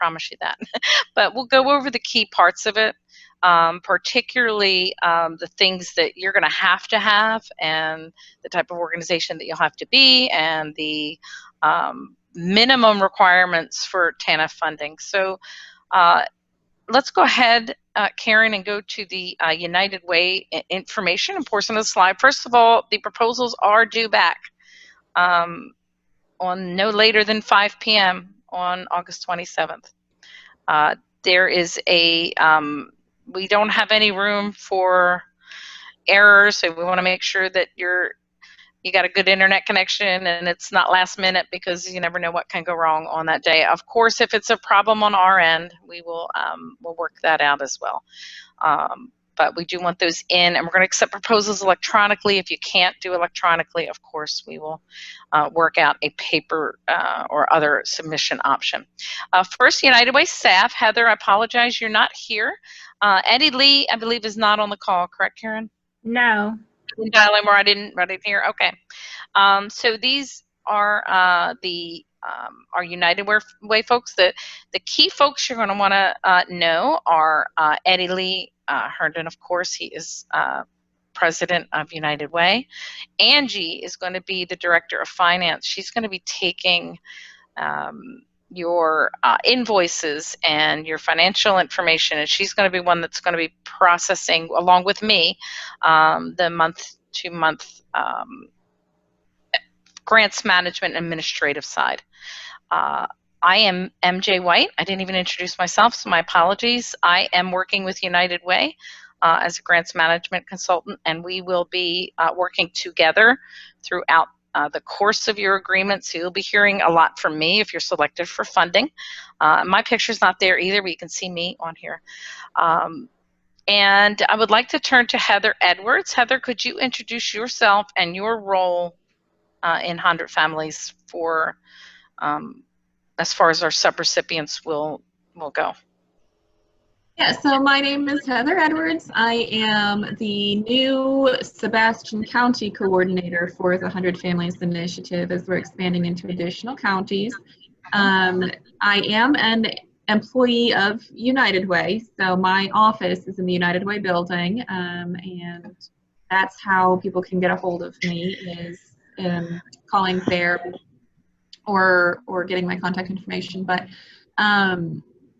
promise you that. But we'll go over the key parts of it, particularly the things that you're going to have and the type of organization that you'll have to be, and the minimum requirements for TANF funding. So let's go ahead, Karen, and go to the United Way information and portion of the slide. First of all, the proposals are due back on no later than 5 p.m. on August 27th. There is a, we don't have any room for errors, so we want to make sure that you got a good internet connection and it's not last minute, because you never know what can go wrong on that day. Of course, if it's a problem on our end, we will we'll work that out as well. But we do want those in, and we're going to accept proposals electronically. If you can't do electronically, of course, we will work out a paper or other submission option. First, United Way staff. Heather, I apologize, you're not here. Eddie Lee, I believe, is not on the call, correct, Karen? No. Dialing where I didn't hear. Okay. So these are our United Way folks. The key folks you're going to want to know are Eddie Lee Herndon, of course. He is president of United Way. Angie is going to be the director of finance. She's going to be taking your invoices and your financial information, and she's going to be one that's going to be processing, along with me, the month-to-month grants management administrative side. I am MJ White. I didn't even introduce myself, so my apologies. I am working with United Way as a grants management consultant, and we will be working together throughout the course of your agreement. So you'll be hearing a lot from me if you're selected for funding. My picture's not there either, but you can see me on here. And I would like to turn to Heather Edwards. Heather, could you introduce yourself and your role in 100 Families for as far as our subrecipients will go? Yeah, so my name is Heather Edwards. I am the new Sebastian County coordinator for the 100 Families Initiative as we're expanding into additional counties. I am an employee of United Way, so my office is in the United Way building, and that's how people can get a hold of me, is calling there or getting my contact information. But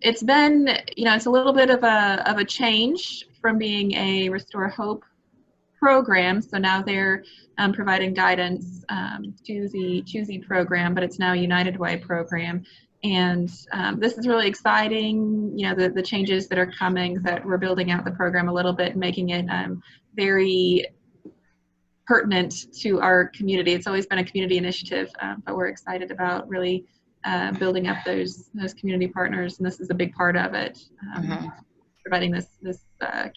it's been, it's a little bit of a change from being a Restore Hope program. So now they're providing guidance to the Choosy program, but it's now a United Way program. And this is really exciting, the changes that are coming, that we're building out the program a little bit, making it very pertinent to our community. It's always been a community initiative, but we're excited about really building up those community partners, and this is a big part of it, providing this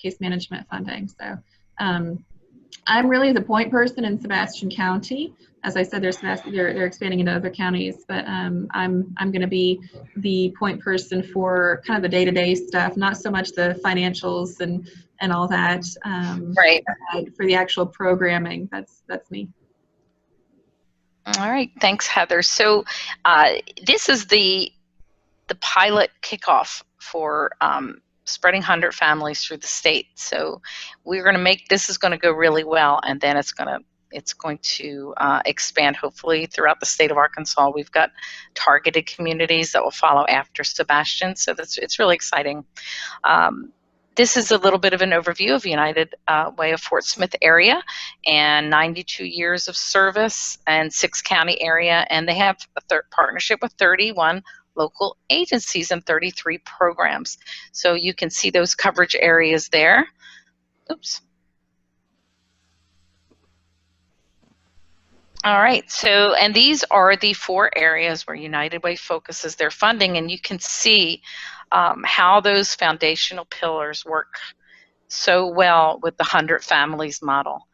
case management funding. So I'm really the point person in Sebastian County. As I said, they're expanding into other counties, but I'm going to be the point person for kind of the day-to-day stuff, not so much the financials and all that. Right. For the actual programming, that's me. All right, thanks, Heather. So this is the pilot kickoff for spreading 100 Families through the state. So we're going to make, this is going to go really well, and then it's going to expand hopefully throughout the state of Arkansas. We've got targeted communities that will follow after Sebastian, so it's really exciting. This is a little bit of an overview of United Way of Fort Smith area, and 92 years of service and 6-county area, and they have a partnership with 31 local agencies and 33 programs. So you can see those coverage areas there. Oops. All right, so, and these are the 4 areas where United Way focuses their funding, and you can see how those foundational pillars work so well with the 100 Families model,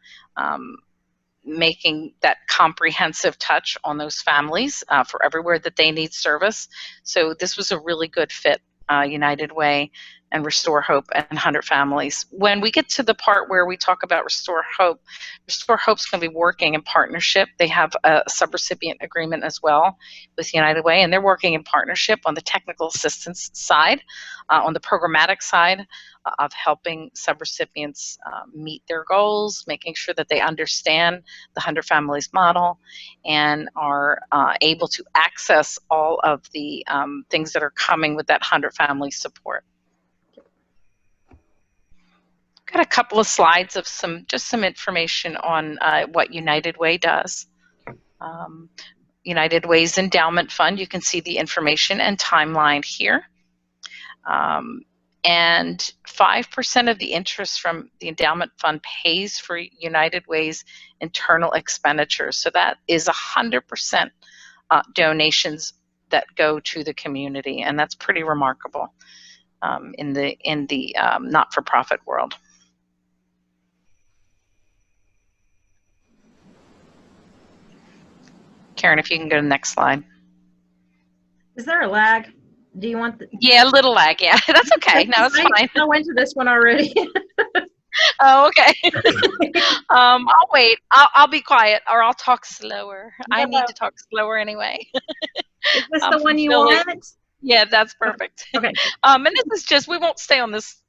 making that comprehensive touch on those families for everywhere that they need service. So this was a really good fit, United Way, and Restore Hope and 100 Families. When we get to the part where we talk about Restore Hope's going to be working in partnership. They have a subrecipient agreement as well with United Way, and they're working in partnership on the technical assistance side, on the programmatic side of helping subrecipients meet their goals, making sure that they understand the 100 Families model and are able to access all of the things that are coming with that 100 Families support. Got a couple of slides of just some information on what United Way does. United Way's endowment fund, you can see the information and timeline here. And 5% of the interest from the endowment fund pays for United Way's internal expenditures. So that is 100% donations that go to the community, and that's pretty remarkable in the not-for-profit world. Karen, if you can go to the next slide. Is there a lag? Do you want the... Yeah, a little lag, yeah. That's okay. No, it's fine. I went to this one already. Oh, okay. I'll wait. I'll be quiet, or I'll talk slower. No. I need to talk slower anyway. Is this the one you want? Yeah, that's perfect. Okay. And this is just, we won't stay on this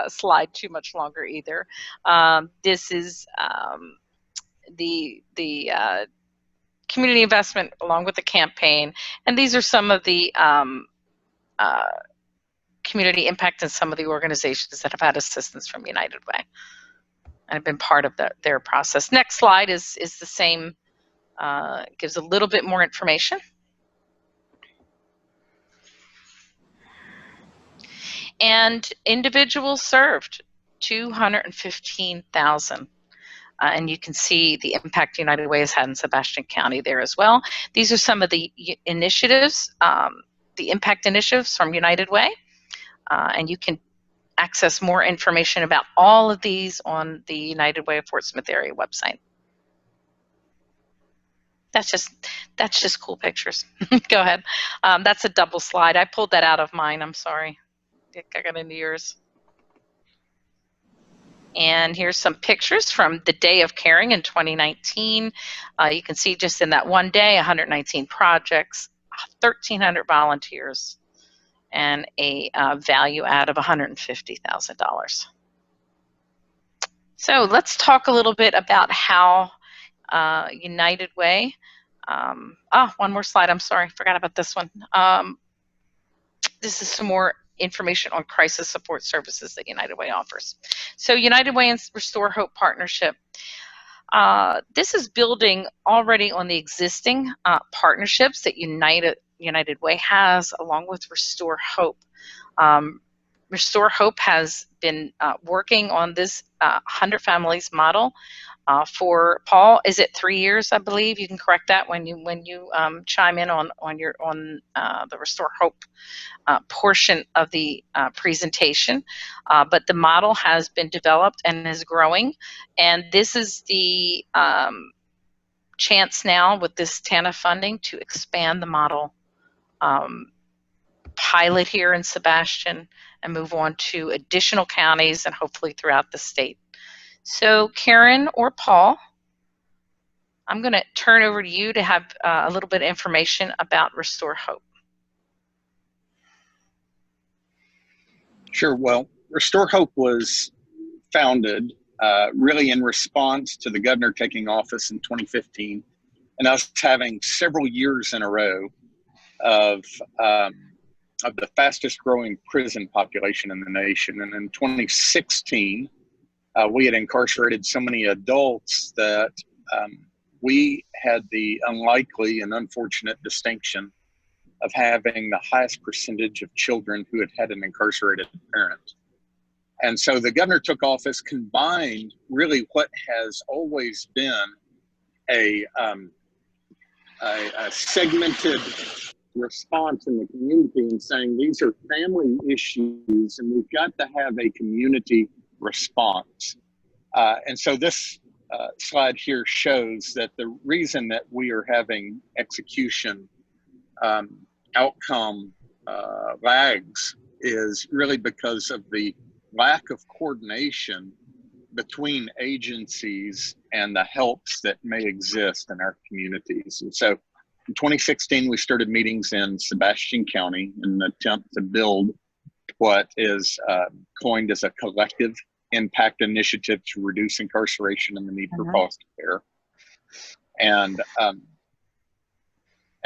slide too much longer either. This is the community investment along with the campaign, and these are some of the community impact and some of the organizations that have had assistance from United Way and have been part of their process. Next slide is the same, gives a little bit more information. And individuals served, 215,000. And you can see the impact United Way has had in Sebastian County there as well. These are some of the initiatives, the impact initiatives from United Way. And you can access more information about all of these on the United Way of Fort Smith area website. That's just cool pictures. Go ahead. That's a double slide. I pulled that out of mine. I'm sorry. I got into yours. And here's some pictures from the Day of Caring in 2019. You can see just in that one day, 119 projects, 1,300 volunteers, and a value add of $150,000. So let's talk a little bit about how United Way, one more slide, I'm sorry, forgot about this one. This is some more information on crisis support services that United Way offers. So United Way and Restore Hope partnership. This is building already on the existing partnerships that United Way has along with Restore Hope. Restore Hope has been working on this 100 Families model for, Paul, is it 3 years, I believe? You can correct that when you chime in on the Restore Hope portion of the presentation. But the model has been developed and is growing, and this is the chance now with this TANF funding to expand the model, pilot here in Sebastian, and move on to additional counties and hopefully throughout the state. So Karen or Paul, I'm going to turn over to you to have a little bit of information about Restore Hope. Sure. Well, Restore Hope was founded really in response to the governor taking office in 2015 and us having several years in a row of the fastest growing prison population in the nation. And in 2016, we had incarcerated so many adults that we had the unlikely and unfortunate distinction of having the highest percentage of children who had an incarcerated parent. And so the governor took office, combined really what has always been a segmented response in the community and saying these are family issues and we've got to have a community response. And so this slide here shows that the reason that we are having execution outcome lags is really because of the lack of coordination between agencies and the helps that may exist in our communities. And so in 2016, we started meetings in Sebastian County in an attempt to build what is coined as a collective impact initiative to reduce incarceration and the need for foster care. And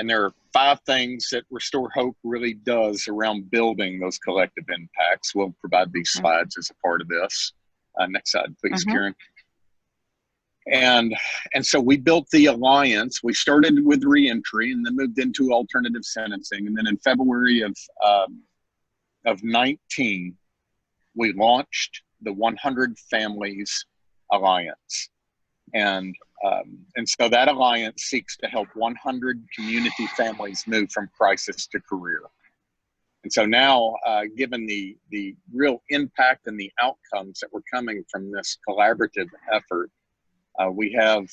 there are 5 things that Restore Hope really does around building those collective impacts. We'll provide these slides as a part of this. Next slide, please, Karen. And so we built the alliance. We started with reentry and then moved into alternative sentencing. And then in February of 19, we launched the 100 Families Alliance. And so that alliance seeks to help 100 community families move from crisis to career. And so now, given the real impact and the outcomes that were coming from this collaborative effort, we have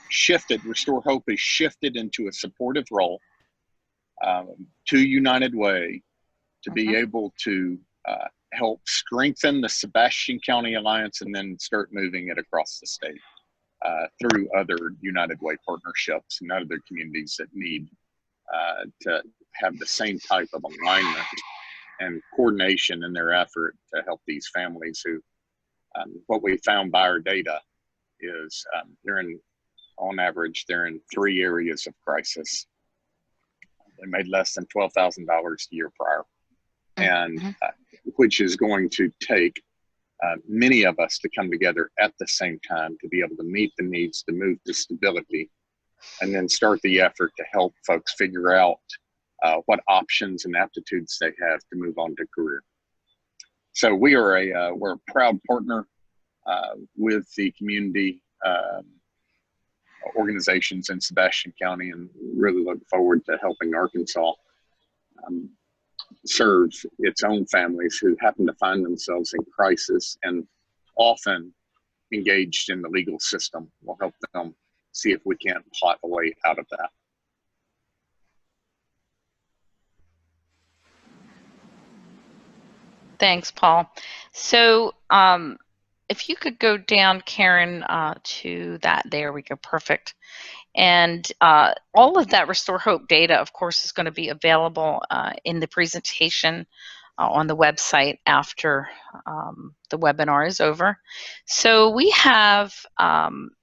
shifted, Restore Hope has shifted into a supportive role to United Way to be able to help strengthen the Sebastian County Alliance and then start moving it across the state through other United Way partnerships and other communities that need to have the same type of alignment and coordination in their effort to help these families who, what we found by our data is on average, they're in 3 areas of crisis. They made less than $12,000 a year prior, and which is going to take many of us to come together at the same time to be able to meet the needs to move to stability, and then start the effort to help folks figure out what options and aptitudes they have to move on to career. So we're a proud partner with the community organizations in Sebastian County, and really look forward to helping Arkansas serve its own families who happen to find themselves in crisis and often engaged in the legal system. We'll help them see if we can't plot a way out of that. Thanks, Paul. So if you could go down, Karen, to that, there we go, perfect. And all of that Restore Hope data, of course, is going to be available in the presentation on the website after the webinar is over. So we have,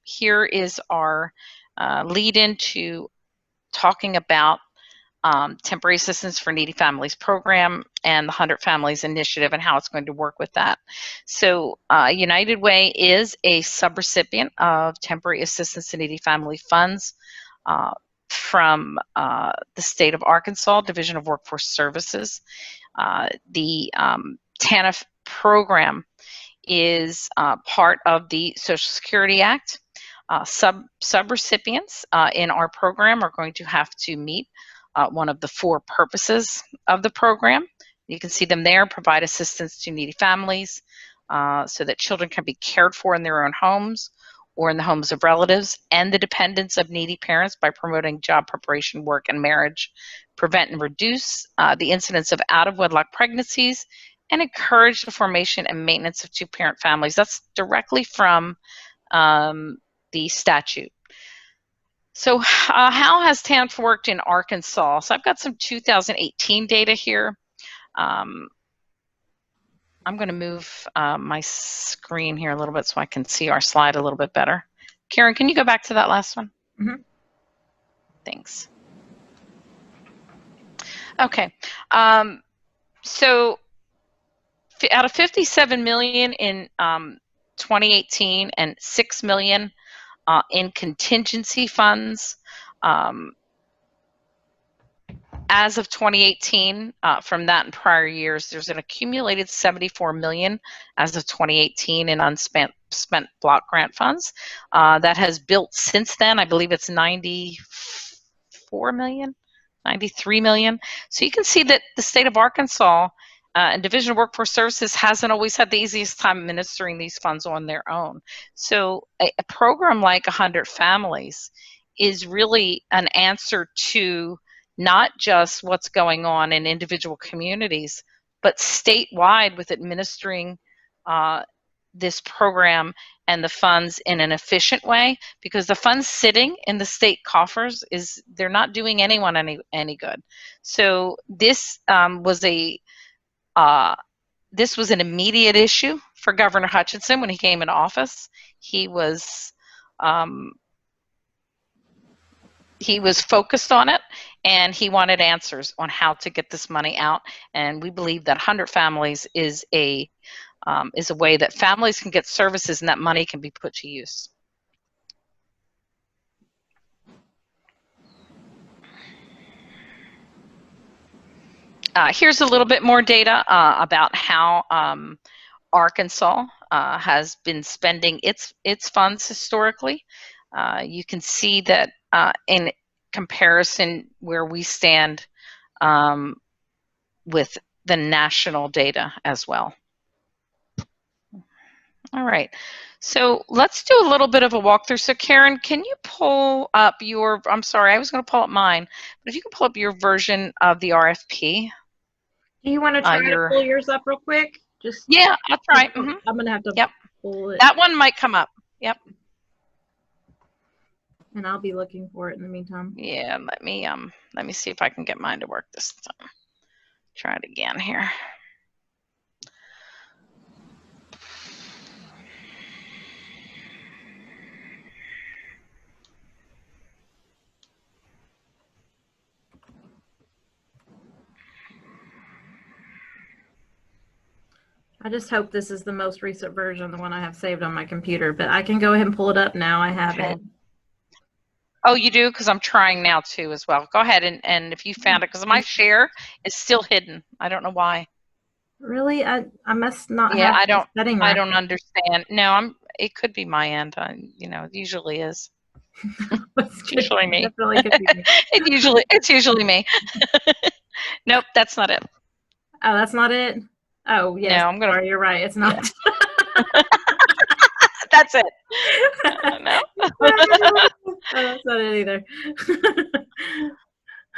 here is our lead into talking about Temporary Assistance for Needy Families program and the 100 Families Initiative and how it's going to work with that. So United Way is a subrecipient of Temporary Assistance to Needy Family funds from the state of Arkansas, Division of Workforce Services. The TANF program is part of the Social Security Act. Subrecipients in our program are going to have to meet one of the 4 purposes of the program. You can see them there: provide assistance to needy families so that children can be cared for in their own homes or in the homes of relatives and the dependents of needy parents by promoting job preparation, work, and marriage, prevent and reduce the incidence of out-of-wedlock pregnancies, and encourage the formation and maintenance of 2-parent families. That's directly from the statute. So how has TANF worked in Arkansas? So I've got some 2018 data here. I'm going to move my screen here a little bit so I can see our slide a little bit better. Karen, can you go back to that last one? Thanks. Okay. So out of 57 million in 2018 and 6 million in contingency funds, as of 2018, from that and prior years, there's an accumulated 74 million as of 2018 in unspent block grant funds. That has built since then. I believe it's 94 million, 93 million. So you can see that the state of Arkansas and Division of Workforce Services hasn't always had the easiest time administering these funds on their own. So a program like 100 Families is really an answer to not just what's going on in individual communities, but statewide with administering this program and the funds in an efficient way, because the funds sitting in the state coffers they're not doing anyone any good. So this was an immediate issue for Governor Hutchinson when he came into office. He was focused on it, and he wanted answers on how to get this money out. And we believe that 100 families is a way that families can get services and that money can be put to use. Here's a little bit more data about how Arkansas has been spending its funds historically. You can see that in comparison where we stand with the national data as well. All right, so let's do a little bit of a walkthrough. So Karen, can you pull up your, I'm sorry, I was going to pull up mine, but if you can pull up your version of the RFP. Do you want to try to pull yours up real quick? Yeah, I'll try. I'm going to have to pull it. That one might come up. Yep. And I'll be looking for it in the meantime. Yeah, let me see if I can get mine to work this time. Try it again here. I just hope this is the most recent version, the one I have saved on my computer, but I can go ahead and pull it up now. I have it. Oh, you do? Because I'm trying now too as well. Go ahead and if you found it, because my share is still hidden. I don't know why. Really? I must not yeah, have the setting right. I don't understand. No, it could be my end. You know, it usually is. It's usually me. It's usually me. Nope, that's not it. Oh, that's not it? Oh, yes. No, you're right. It's not. That's it. No. Oh, that's not it either.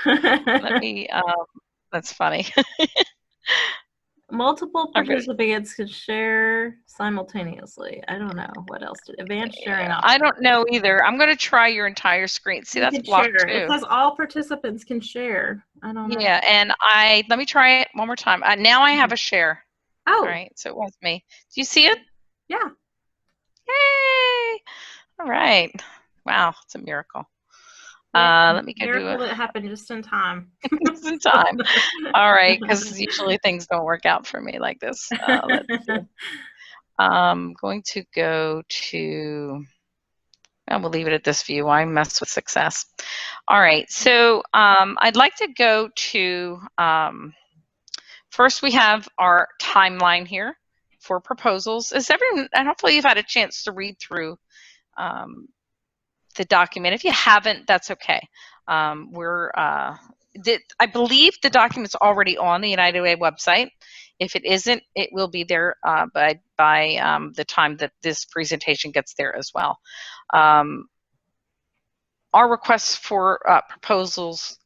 Let me, that's funny. Multiple participants could share simultaneously. I don't know. What else? Advanced sharing option. I don't know either. I'm going to try your entire screen. See, that's blocked too. It says all participants can share. I don't know. Yeah, and let me try it one more time. Now I have a share. Oh. All right, so it was me. Do you see it? Yeah. Yay! All right. Wow, it's a miracle. Let me go do it. That happened just in time. Just in time. All right, because usually things don't work out for me like this. Let's see. I'm going to go to, we'll leave it at this view. I mess with success. All right, so I'd like to go to, first we have our timeline here for proposals. And hopefully you've had a chance to read through the document. If you haven't, that's okay. I believe the document's already on the United Way website. If it isn't, it will be there by the time that this presentation gets there as well. Our requests for proposals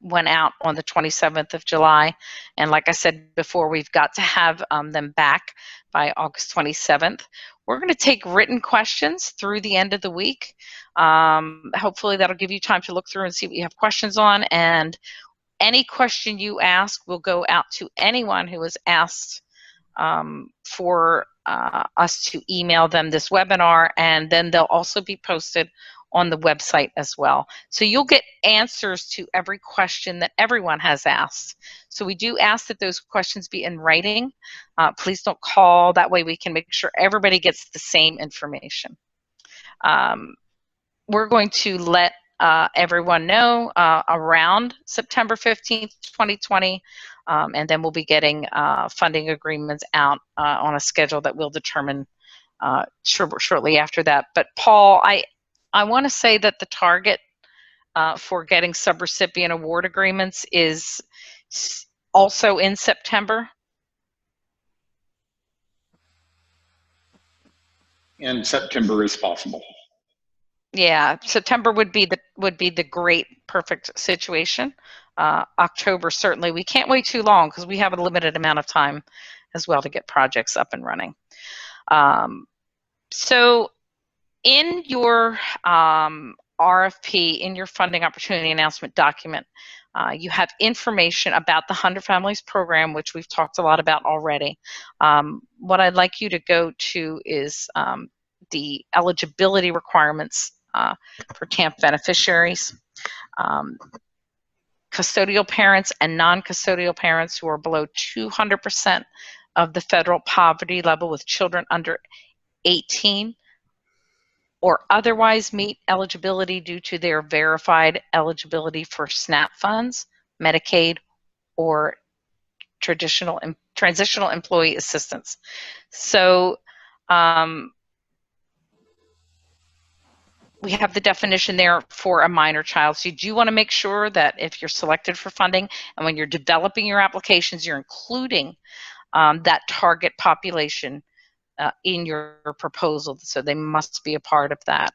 went out on the 27th of July. And like I said before, we've got to have them back by August 27th. We're going to take written questions through the end of the week. Hopefully that'll give you time to look through and see what you have questions on. And any question you ask will go out to anyone who has asked for us to email them this webinar, and then they'll also be posted on the website as well. So you'll get answers to every question that everyone has asked. So we do ask that those questions be in writing. Please don't call. That way we can make sure everybody gets the same information. We're going to let everyone know around September 15th, 2020, and then we'll be getting funding agreements out on a schedule that we'll determine shortly after that. But Paul, I want to say that the target for getting subrecipient award agreements is also in September. And September is possible. Yeah, September would be the great perfect situation. October, certainly. We can't wait too long because we have a limited amount of time as well to get projects up and running. So in your RFP, in your funding opportunity announcement document, you have information about the 100 Families program, which we've talked a lot about already. What I'd like you to go to is the eligibility requirements for TANF beneficiaries. Custodial parents and non-custodial parents who are below 200% of the federal poverty level with children under 18 or otherwise meet eligibility due to their verified eligibility for SNAP funds, Medicaid, or transitional employee assistance. So we have the definition there for a minor child. So you do want to make sure that if you're selected for funding and when you're developing your applications, you're including that target population in your proposal. So they must be a part of that.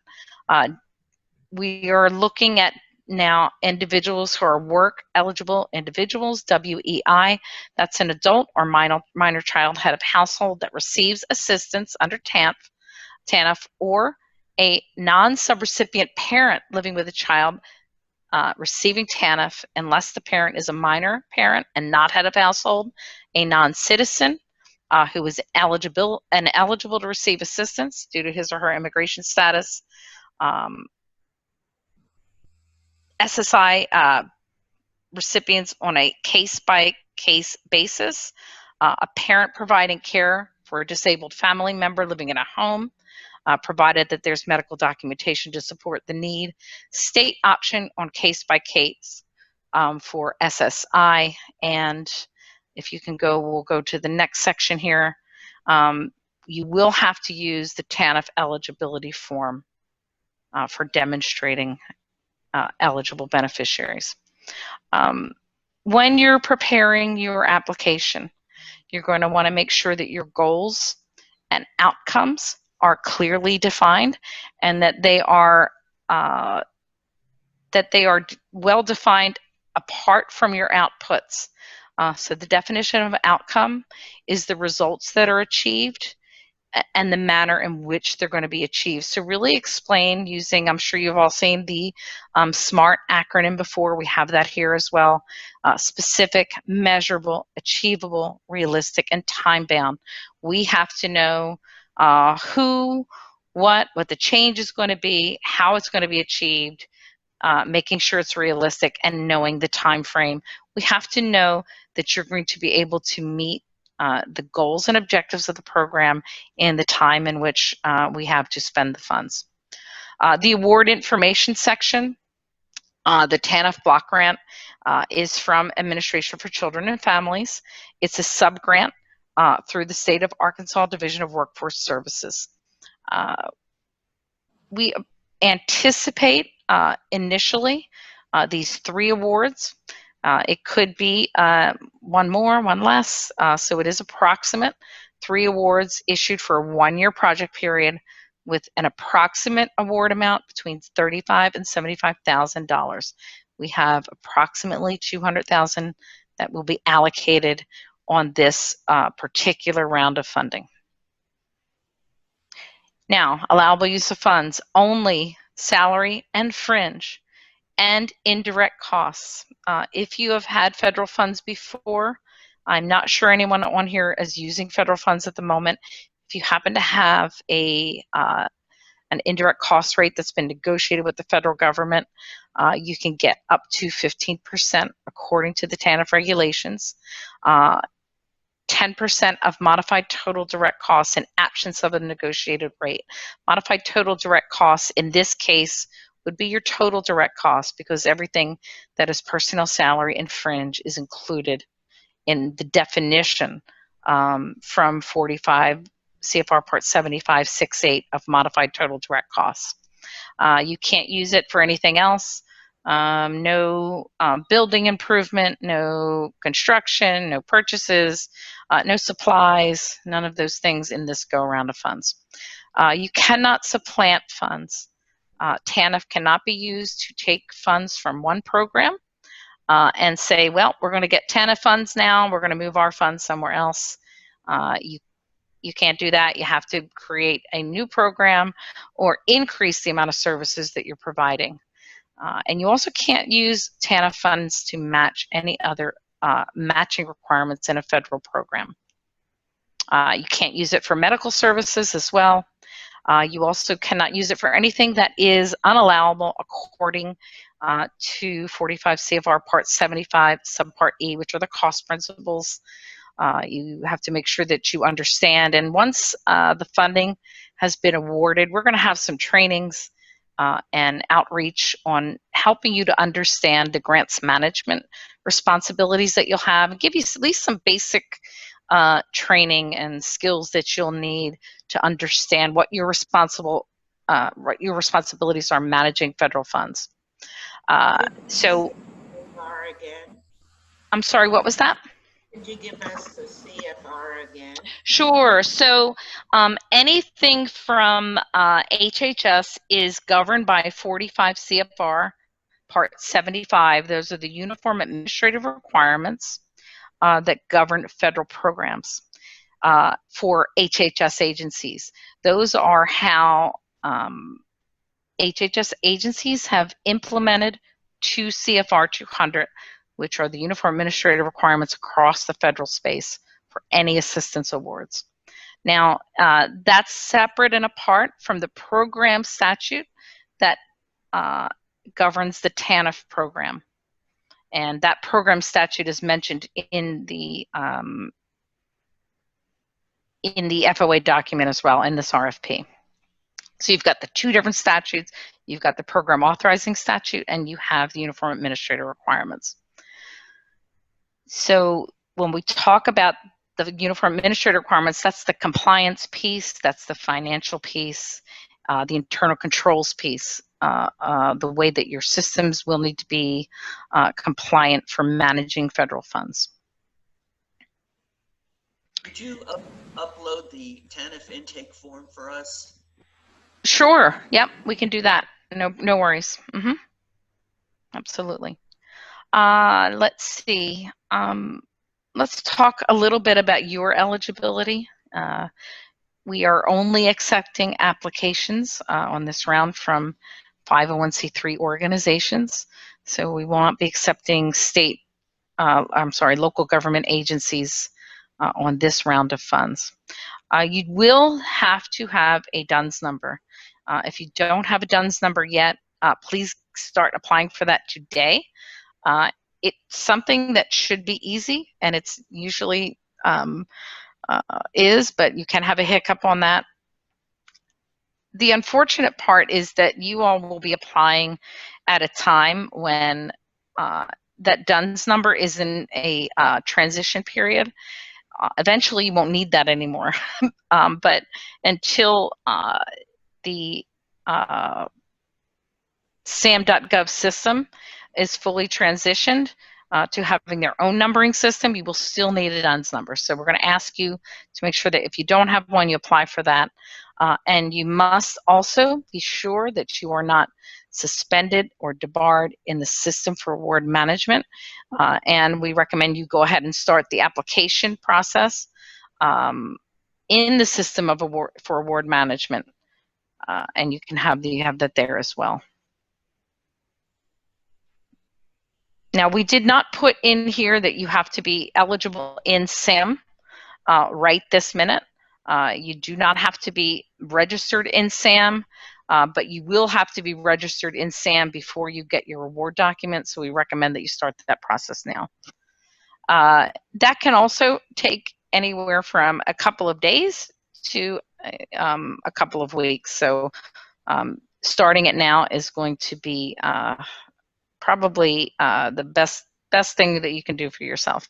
We are looking at now individuals who are work eligible individuals, WEI. That's an adult or minor child head of household that receives assistance under TANF, or a non-subrecipient parent living with a child receiving TANF unless the parent is a minor parent and not head of household, a non-citizen who is eligible to receive assistance due to his or her immigration status, SSI recipients on a case-by-case basis, a parent providing care for a disabled family member living in a home, provided that there's medical documentation to support the need, state option on case-by-case for SSI, and if you can go, we'll go to the next section here. You will have to use the TANF eligibility form for demonstrating eligible beneficiaries. When you're preparing your application, you're going to want to make sure that your goals and outcomes are clearly defined and that they are well defined apart from your outputs. So the definition of outcome is the results that are achieved and the manner in which they're going to be achieved. So really explain using, I'm sure you've all seen the SMART acronym before. We have that here as well. Specific, measurable, achievable, realistic, and time-bound. We have to know who, what the change is going to be, how it's going to be achieved, making sure it's realistic, and knowing the time frame. We have to know that you're going to be able to meet the goals and objectives of the program in the time in which we have to spend the funds. The award information section, the TANF block grant is from Administration for Children and Families. It's a sub-grant through the State of Arkansas Division of Workforce Services. We anticipate initially these 3 awards. It could be one more, one less, so it is approximate. 3 awards issued for a 1-year project period with an approximate award amount between $35,000 and $75,000. We have approximately $200,000 that will be allocated on this particular round of funding. Now, allowable use of funds, only salary and fringe and indirect costs. If you have had federal funds before, I'm not sure anyone on here is using federal funds at the moment. If you happen to have an indirect cost rate that's been negotiated with the federal government, you can get up to 15% according to the TANF regulations. 10% of modified total direct costs in absence of a negotiated rate. Modified total direct costs in this case would be your total direct cost because everything that is personnel, salary, and fringe is included in the definition from 45 CFR Part 75.6.8 of modified total direct costs. You can't use it for anything else. No building improvement, no construction, no purchases, no supplies, none of those things in this go-around of funds. You cannot supplant funds. TANF cannot be used to take funds from one program and say, well, we're going to get TANF funds now, we're going to move our funds somewhere else. You can't do that. You have to create a new program or increase the amount of services that you're providing. And you also can't use TANF funds to match any other matching requirements in a federal program. You can't use it for medical services as well. You also cannot use it for anything that is unallowable according to 45 CFR Part 75, Subpart E, which are the cost principles. You have to make sure that you understand. And once the funding has been awarded, we're going to have some trainings and outreach on helping you to understand the grants management responsibilities that you'll have, and give you at least some basic training and skills that you'll need to understand what your responsibilities are managing federal funds. So, I'm sorry, what was that? Could you give us the CFR again? Sure. So anything from HHS is governed by 45 CFR Part 75. Those are the uniform administrative requirements that govern federal programs for HHS agencies. Those are how HHS agencies have implemented 2 CFR 200, which are the uniform administrative requirements across the federal space for any assistance awards. Now, that's separate and apart from the program statute that governs the TANF program. And that program statute is mentioned in the FOA document as well, in this RFP. So you've got the 2 different statutes. You've got the program authorizing statute, and you have the uniform administrative requirements. So when we talk about the uniform administrative requirements, that's the compliance piece, that's the financial piece, the internal controls piece, the way that your systems will need to be compliant for managing federal funds. Could you upload the TANF intake form for us? Sure. Yep, we can do that. No worries. Absolutely. Let's see. Let's talk a little bit about your eligibility. We are only accepting applications on this round from 501c3 organizations. So we won't be accepting local government agencies on this round of funds. You will have to have a DUNS number. If you don't have a DUNS number yet, please start applying for that today. It's something that should be easy, and it's usually but you can have a hiccup on that. The unfortunate part is that you all will be applying at a time when that DUNS number is in a transition period. Eventually, you won't need that anymore. But until the SAM.gov system is fully transitioned to having their own numbering system, you will still need a DUNS number. So we're going to ask you to make sure that if you don't have one, you apply for that. And you must also be sure that you are not suspended or debarred in the system for award management. And we recommend you go ahead and start the application process in the system of for award management. And you can have that there as well. Now, we did not put in here that you have to be eligible in SAM right this minute. You do not have to be registered in SAM, but you will have to be registered in SAM before you get your award document, so we recommend that you start that process now. That can also take anywhere from a couple of days to a couple of weeks, so starting it now is going to be probably the best thing that you can do for yourself.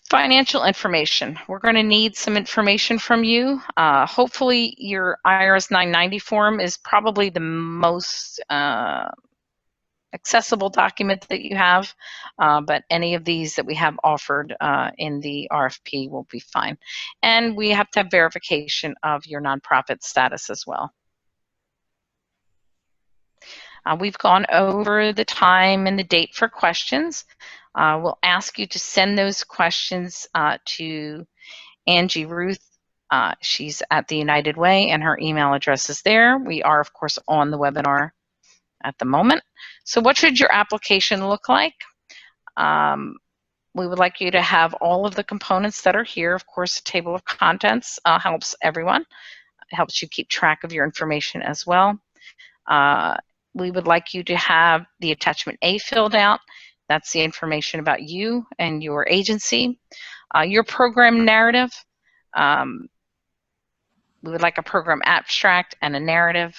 Financial information. We're going to need some information from you. Hopefully your IRS 990 form is probably the most accessible document that you have, but any of these that we have offered in the RFP will be fine. And we have to have verification of your nonprofit status as well. We've gone over the time and the date for questions. We'll ask you to send those questions to Angie Ruth. She's at the United Way, and her email address is there. We are, of course, on the webinar at the moment. So what should your application look like? We would like you to have all of the components that are here. Of course, the table of contents helps everyone. It helps you keep track of your information as well. We would like you to have the attachment A filled out. That's the information about you and your agency. Your program narrative. We would like a program abstract and a narrative.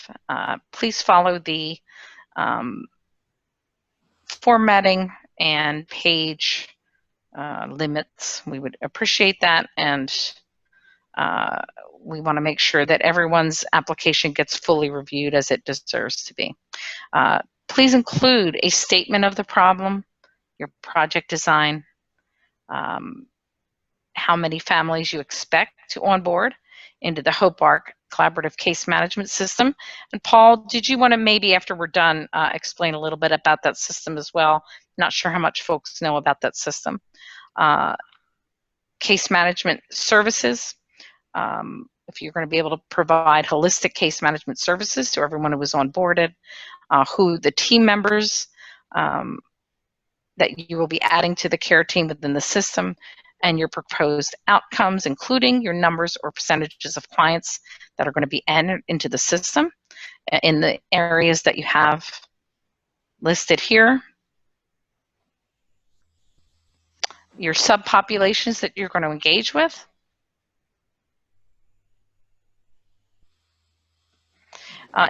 Please follow the formatting and page limits. We would appreciate that, and we want to make sure that everyone's application gets fully reviewed as it deserves to be. Please include a statement of the problem, your project design, how many families you expect to onboard into the Hope Arc Collaborative Case Management System. And Paul, did you want to maybe, after we're done, explain a little bit about that system as well? Not sure how much folks know about that system. Case management services. If you're going to be able to provide holistic case management services to everyone who was onboarded, who the team members that you will be adding to the care team within the system, and your proposed outcomes, including your numbers or percentages of clients that are going to be entered into the system in the areas that you have listed here. Your subpopulations that you're going to engage with.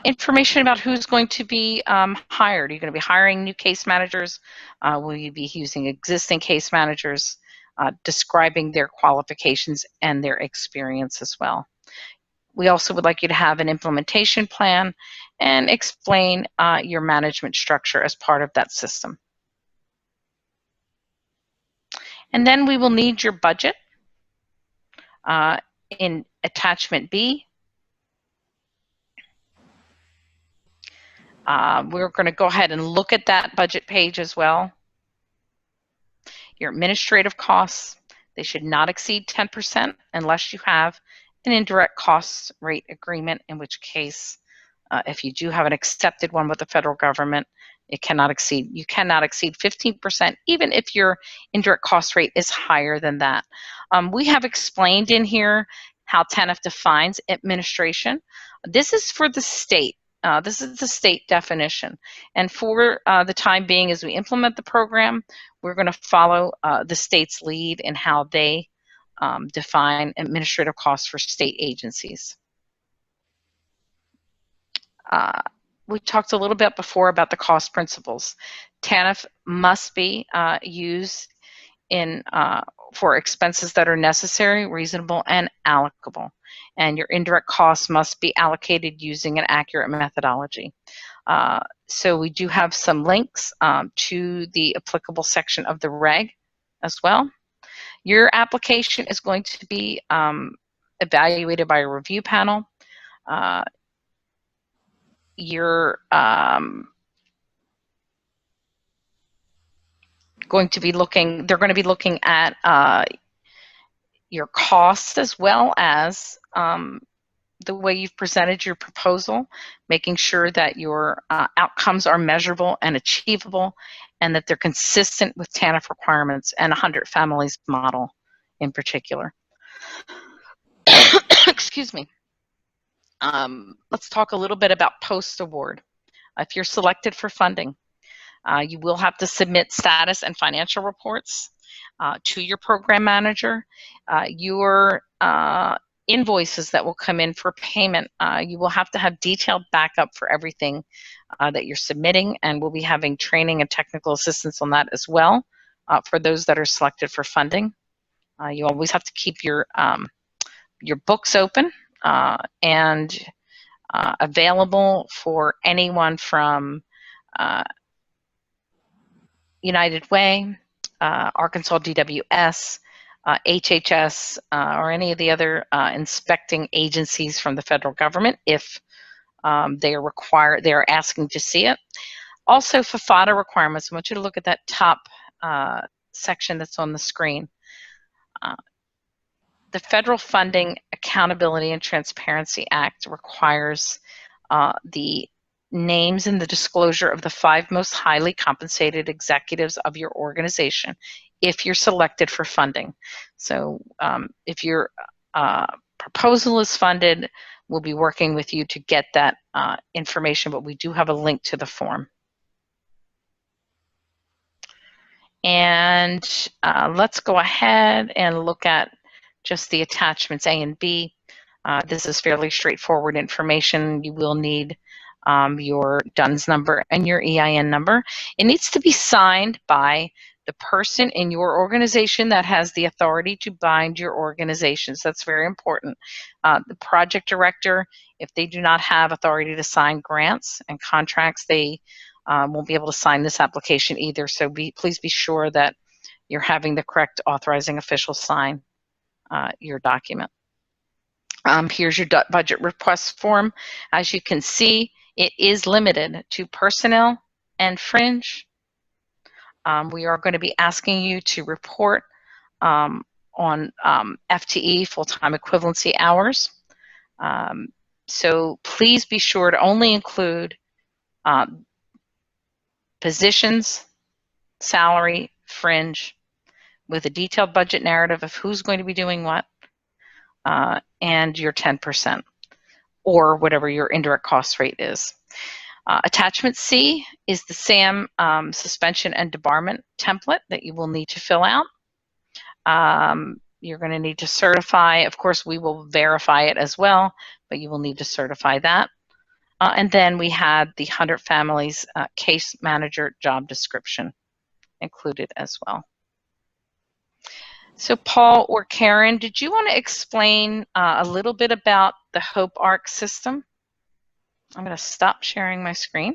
Information about who's going to be hired. Are you going to be hiring new case managers? Will you be using existing case managers? Describing their qualifications and their experience as well. We also would like you to have an implementation plan and explain your management structure as part of that system. And then we will need your budget in attachment B. We're going to go ahead and look at that budget page as well. Your administrative costs, they should not exceed 10% unless you have an indirect costs rate agreement, in which case, if you do have an accepted one with the federal government, you cannot exceed 15%, even if your indirect cost rate is higher than that. We have explained in here how TANF defines administration. This is for the state. This is the state definition. And for the time being, as we implement the program, we're going to follow the state's lead in how they define administrative costs for state agencies. We talked a little bit before about the cost principles. TANF must be used for expenses that are necessary, reasonable, and allocable. And your indirect costs must be allocated using an accurate methodology. So we do have some links to the applicable section of the reg as well. Your application is going to be evaluated by a review panel. You're going to be looking, they're going to be looking at your costs as well as the way you've presented your proposal, making sure that your outcomes are measurable and achievable, and that they're consistent with TANF requirements and 100 families model in particular. Excuse me. Let's talk a little bit about post-award. If you're selected for funding, you will have to submit status and financial reports to your program manager. Your invoices that will come in for payment, you will have to have detailed backup for everything that you're submitting, and we'll be having training and technical assistance on that as well for those that are selected for funding. You always have to keep your books open and available for anyone from United Way, Arkansas DWS, HHS, or any of the other inspecting agencies from the federal government if They are asking to see it. Also, FFATA requirements. I want you to look at that top section that's on the screen. The Federal Funding Accountability and Transparency Act requires the names and the disclosure of the 5 most highly compensated executives of your organization if you're selected for funding. So if your proposal is funded, we'll be working with you to get that information, but we do have a link to the form. And let's go ahead and look at just the attachments A and B. This is fairly straightforward information. You will need your DUNS number and your EIN number. It needs to be signed by the person in your organization that has the authority to bind your organizations. That's very important. The project director, if they do not have authority to sign grants and contracts, they won't be able to sign this application either. So please be sure that you're having the correct authorizing official sign your document. Here's your budget request form. As you can see, it is limited to personnel and fringe. We are going to be asking you to report on FTE, full-time equivalency hours. So please be sure to only include positions, salary, fringe, with a detailed budget narrative of who's going to be doing what, and your 10%, or whatever your indirect cost rate is. Attachment C is the SAM suspension and debarment template that you will need to fill out. You're going to need to certify. Of course, we will verify it as well, but you will need to certify that. And then we had the 100 Families case manager job description included as well. So Paul or Karen, did you want to explain a little bit about the Hope ARC system? I'm going to stop sharing my screen.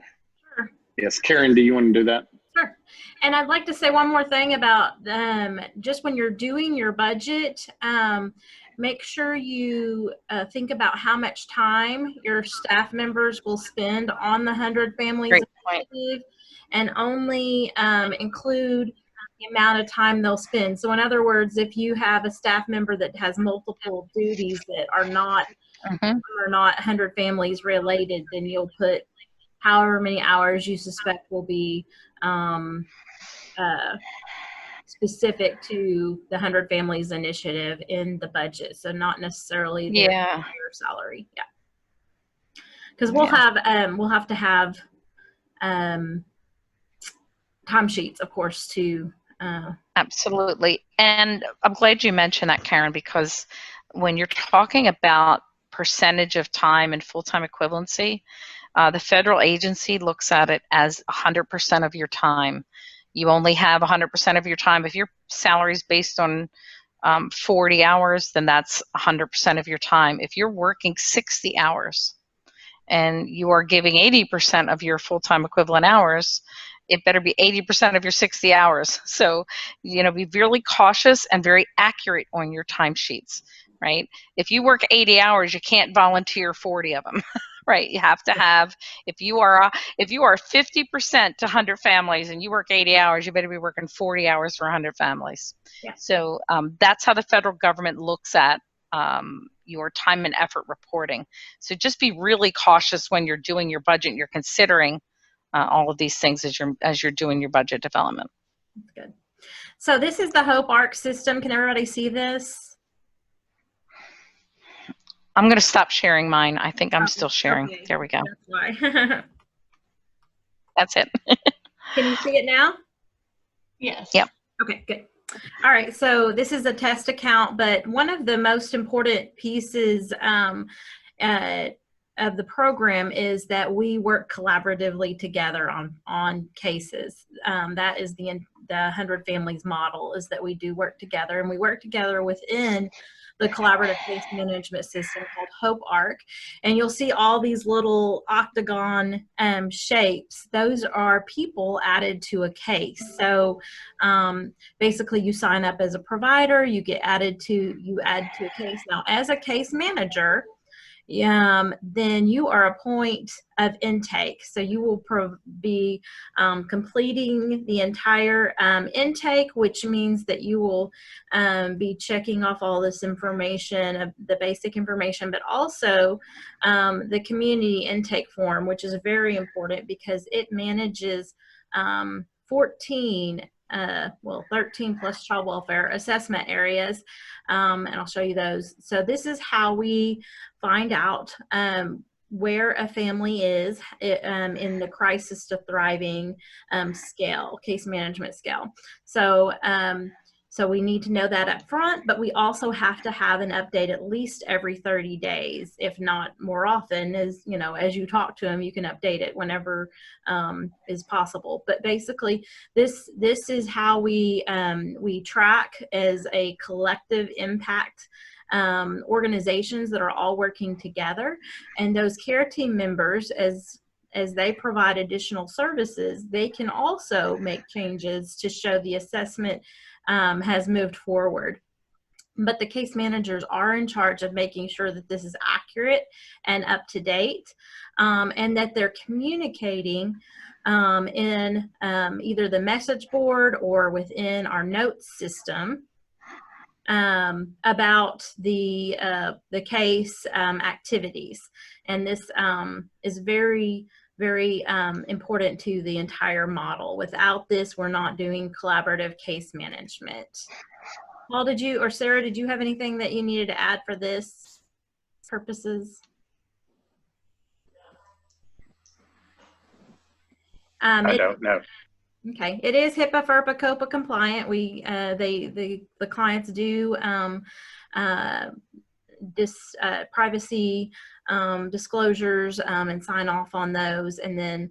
Sure. Yes, Karen, do you want to do that? Sure. And I'd like to say one more thing about just when you're doing your budget, make sure you think about how much time your staff members will spend on the 100 Families Initiative, and only include the amount of time they'll spend. So in other words, if you have a staff member that has multiple duties that are not 100 Families related, then you'll put however many hours you suspect will be specific to the 100 Families Initiative in the budget. So not necessarily their salary. Yeah. Because we'll have to have timesheets, of course, to absolutely. And I'm glad you mentioned that, Karen, because when you're talking about percentage of time and full-time equivalency, the federal agency looks at it as 100% of your time. You only have 100% of your time. If your salary is based on 40 hours, then that's 100% of your time. If you're working 60 hours and you are giving 80% of your full-time equivalent hours, it better be 80% of your 60 hours. So, you know, be really cautious and very accurate on your timesheets, right? If you work 80 hours, you can't volunteer 40 of them, right? You have to have, if you are 50% to 100 families and you work 80 hours, you better be working 40 hours for 100 families. Yeah. So that's how the federal government looks at your time and effort reporting. So just be really cautious when you're doing your budget. You're considering all of these things as you're doing your budget development. That's good. So this is the Hope ARC system. Can everybody see this? I'm going to stop sharing mine. I think I'm still sharing. Okay. There we go. That's why. That's it. Can you see it now? Yes. Yep. Okay, good. All right, so this is a test account, but one of the most important pieces of the program is that we work collaboratively together on cases. That is the 100 Families model, is that we do work together, and we work together within the collaborative case management system called Hope ARC. And you'll see all these little octagon shapes. Those are people added to a case. So basically you sign up as a provider, you get added to, you add to a case. Now as a case manager, then you are a point of intake. So you will be completing the entire intake, which means that you will be checking off all this information, the basic information, but also the community intake form, which is very important because it manages 13 plus child welfare assessment areas, and I'll show you those. So this is how we find out where a family is in the crisis to thriving scale, case management scale. So so we need to know that up front, but we also have to have an update at least every 30 days, if not more often. As you know, as you talk to them, you can update it whenever is possible. But basically, this is how we track as a collective impact organizations that are all working together, and those care team members, as they provide additional services, they can also make changes to show the assessment has moved forward. But the case managers are in charge of making sure that this is accurate and up to date, and that they're communicating in either the message board or within our notes system about the case activities. And this is very, very important to the entire model. Without this, we're not doing collaborative case management. Paul, or Sarah, did you have anything that you needed to add for this purposes? I don't know. Okay, it is HIPAA, FERPA, COPA compliant. The clients do privacy disclosures and sign off on those. And then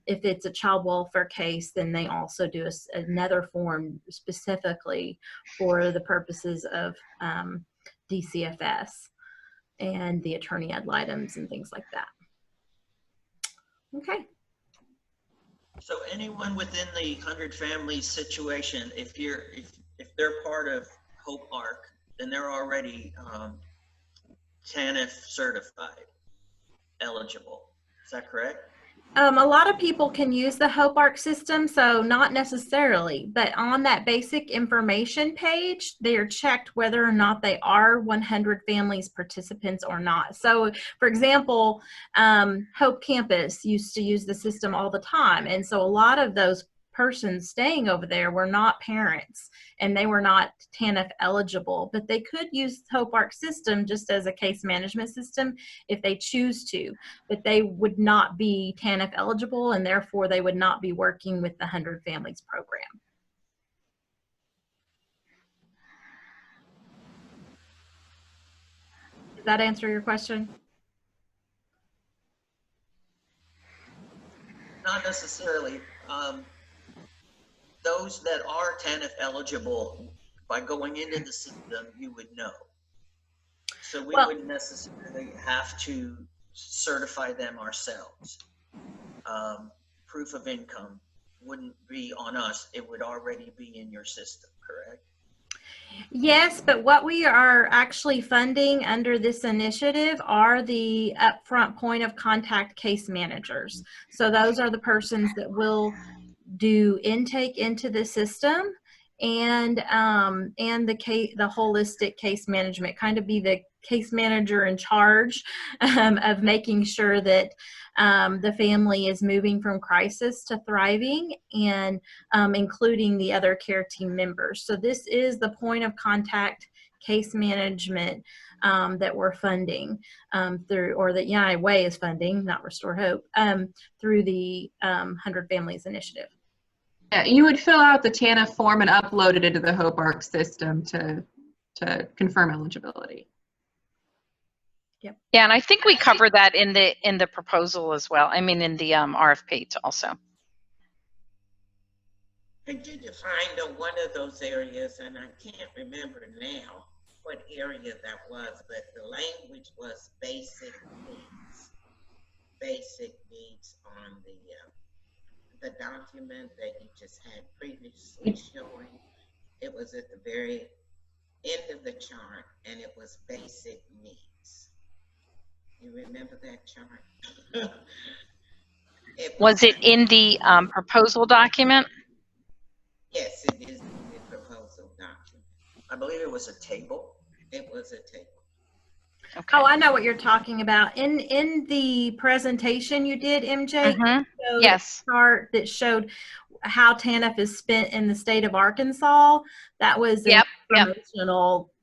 if it's a child welfare case, then they also do another form specifically for the purposes of DCFS and the attorney ad litem and things like that. Okay. So anyone within the 100 families situation, if they're part of Hope Arc, then they're already TANF certified, eligible. Is that correct? A lot of people can use the Hope Arc system, so not necessarily, but on that basic information page, they are checked whether or not they are 100 families participants or not. So for example, Hope Campus used to use the system all the time, and so a lot of those persons staying over there were not parents and they were not TANF eligible, but they could use Hope Arc system just as a case management system if they choose to, but they would not be TANF eligible, and therefore they would not be working with the 100 Families program. Does that answer your question? Not necessarily. Those that are TANF eligible, by going into the system, you would know. So we wouldn't necessarily have to certify them ourselves. Proof of income wouldn't be on us. It would already be in your system, correct? Yes, but what we are actually funding under this initiative are the upfront point of contact case managers. So those are the persons that will do intake into the system and the holistic case management, kind of be the case manager in charge of making sure that the family is moving from crisis to thriving, and including the other care team members. So this is the point of contact case management that we're funding through, or that United Way is funding, not Restore Hope, through the 100 Families Initiative. Yeah, you would fill out the TANF form and upload it into the Hope Arc system to confirm eligibility. Yep. Yeah, and I think we cover that in the proposal as well. I mean, in the RFP also. I did find one of those areas, and I can't remember now what area that was, but the language was basic needs. Basic needs on the document that you just had previously showing. It was at the very end of the chart, and it was basic needs. You remember that chart? Was it in the proposal document? Yes, it is in the proposal document. I believe it was a table. It was a table. Okay. Oh, I know what you're talking about. In the presentation you did, MJ, Mhm. showed Yes. a chart that showed how TANF is spent in the state of Arkansas. That was Yep. Yep. informational,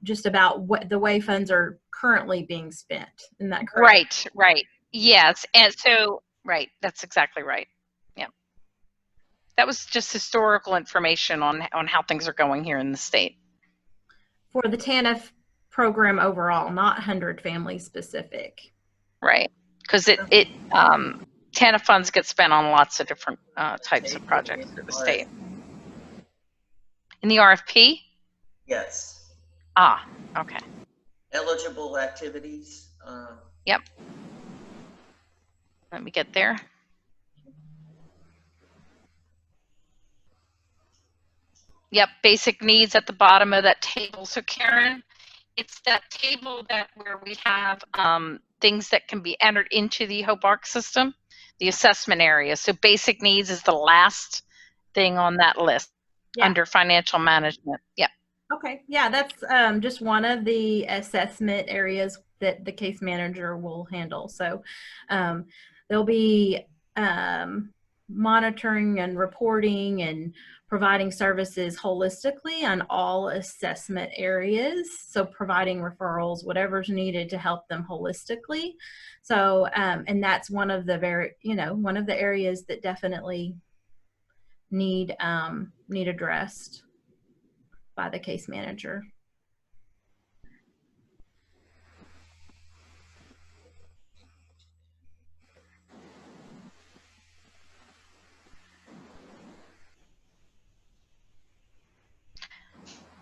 just about what the way funds are currently being spent. Isn't that correct? Right. Right. Yes. And so, right. That's exactly right. Yep. That was just historical information on how things are going here in the state. For the TANF program overall, not 100 family specific. Right. Because TANF funds get spent on lots of different types of projects through the state. In the RFP? Yes. Ah, okay. Eligible activities. Yep. Let me get there. Yep, basic needs at the bottom of that table. So Karen, it's that table where we have things that can be entered into the Hope Arc system, the assessment area. So basic needs is the last thing on that list under financial management. Yep. Okay, yeah, that's just one of the assessment areas that the case manager will handle. So there'll be monitoring and reporting and providing services holistically on all assessment areas. So providing referrals, whatever's needed to help them holistically. So and that's one of the one of the areas that definitely need addressed by the case manager.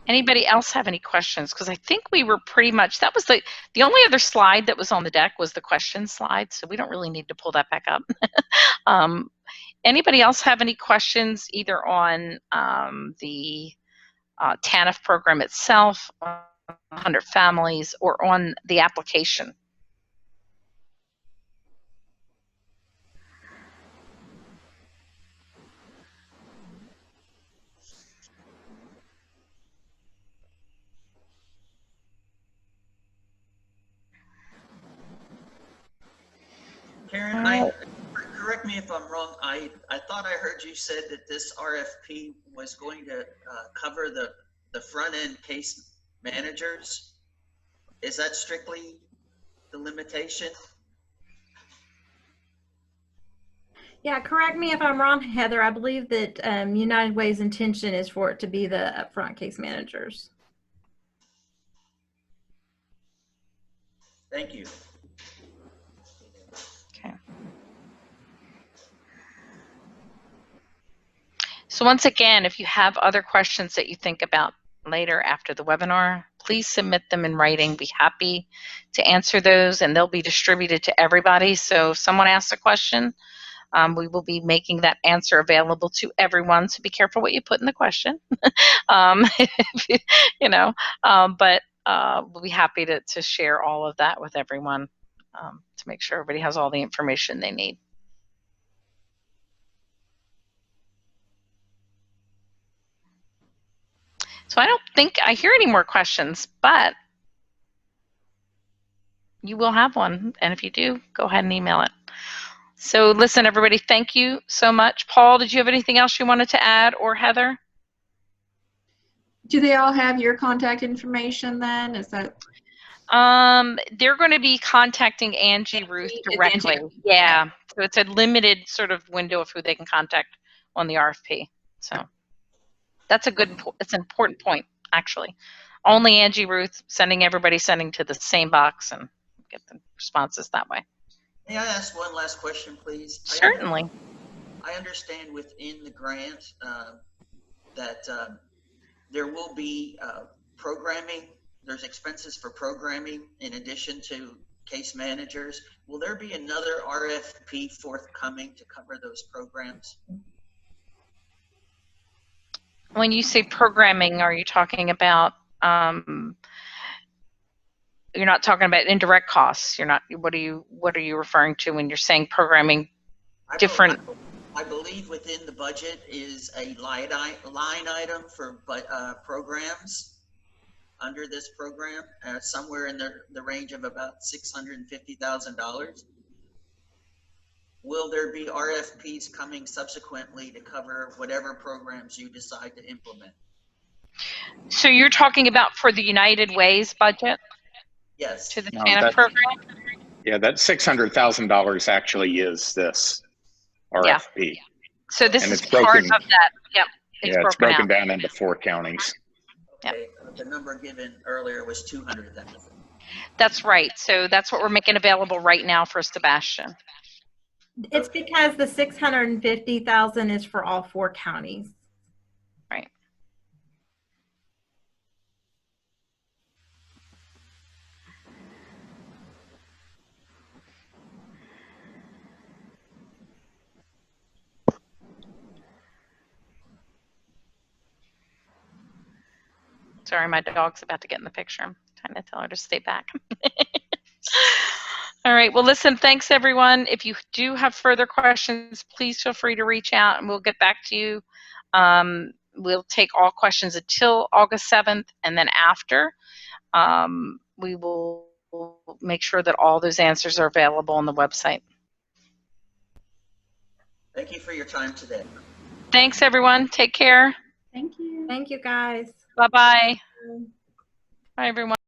Anybody else have any questions? Because I think we were pretty much, that was the only other slide that was on the deck was the question slide, so we don't really need to pull that back up. Anybody else have any questions either on the TANF program itself, 100 families, or on the application? Karen, correct me if I'm wrong. I thought I heard you said that this RFP was going to cover the front end case managers. Is that strictly the limitation? Yeah, correct me if I'm wrong, Heather. I believe that United Way's intention is for it to be the upfront case managers. Thank you. Okay. So once again, if you have other questions that you think about later after the webinar, please submit them in writing. Be happy to answer those, and they'll be distributed to everybody. So if someone asks a question, we will be making that answer available to everyone. So be careful what you put in the question. But we'll be happy to share all of that with everyone to make sure everybody has all the information they need. So I don't think I hear any more questions, but you will have one. And if you do, go ahead and email it. So listen, everybody, thank you so much. Paul, did you have anything else you wanted to add, or Heather? Do they all have your contact information then? Is that? They're going to be contacting Angie Ruth directly. Angie. Yeah. So it's a limited sort of window of who they can contact on the RFP. So that's it's an important point, actually. Only Angie Ruth, sending to the same box and get the responses that way. May I ask one last question, please? Certainly. I understand within the grant that there will be programming. There's expenses for programming in addition to case managers. Will there be another RFP forthcoming to cover those programs? When you say programming, are you talking about you're not talking about indirect costs. You're not. What are you referring to when you're saying programming different? I believe within the budget is a line item for programs under this program, somewhere in the range of about $650,000. Will there be RFPs coming subsequently to cover whatever programs you decide to implement? So you're talking about for the United Way's budget? Yes. To the No, TANF program? Yeah, that $600,000 actually is this RFP. Yeah. So this And is it's part broken, of that. Yep. It's broken down into 4 counties. Okay. The number given earlier was 200,000. That's right. So that's what we're making available right now for Sebastian. It's because the 650,000 is for all 4 counties. Right. Sorry, my dog's about to get in the picture. I'm trying to tell her to stay back. All right. Well, listen, thanks, everyone. If you do have further questions, please feel free to reach out and we'll get back to you. We'll take all questions until August 7th, and then after, we will make sure that all those answers are available on the website. Thank you for your time today. Thanks, everyone. Take care. Thank you. Thank you, guys. Bye-bye. Bye, everyone.